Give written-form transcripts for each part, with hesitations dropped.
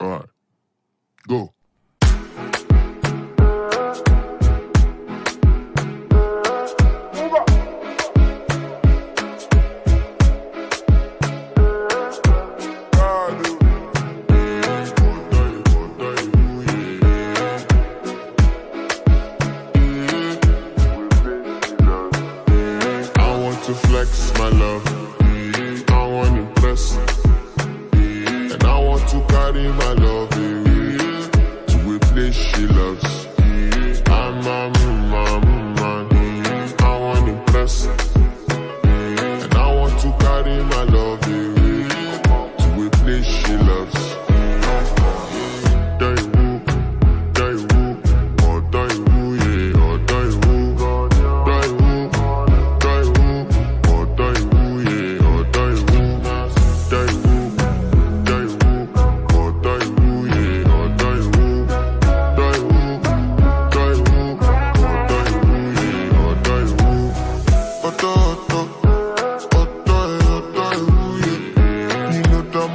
Alright, go. To flex my love, I want to impress, and I want to carry my love to a place she loves. I'm a man, I want to impress, and I want to carry my love to a place she loves.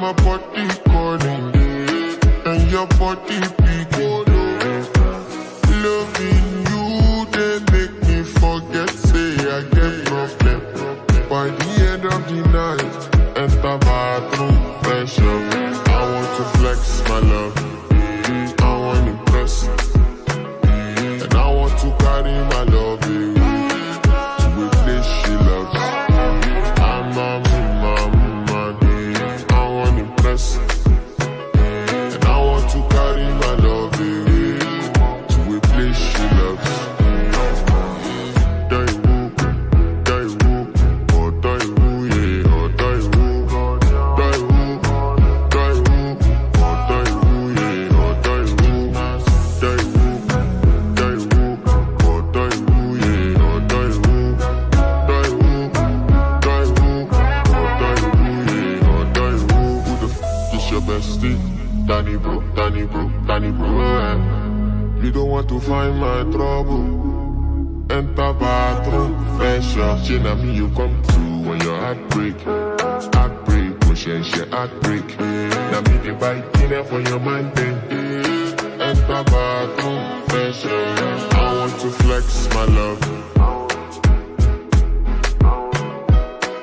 My body calling, and your body beating. Loving you, they make me forget, say I get problem. By the end of the night, enter bathroom, fresh up. I want to flex my love, I want to impress, and I want to carry my love to a place she loves. I'm a and I want to carry my love to a place she loves. Danny bro, you don't want to find my trouble. Enter bathroom, fresh up. Chain at me, you come through when your heartbreak, push and shit, heartbreak. Now me the bike dinner for your mind, then. Enter bathroom, fresh up. I want to flex my love,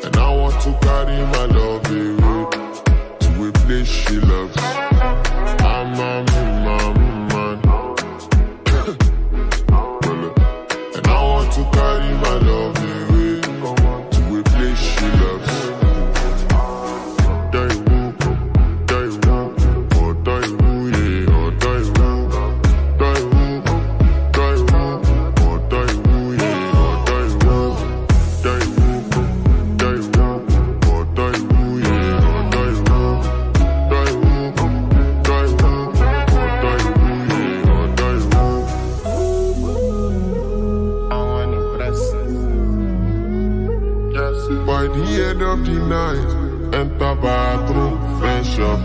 and I want to carry my love to a place she loves. I'm a man, and I want to carry my love to a place she loves. By the end of the night, enter bathroom, fresh up.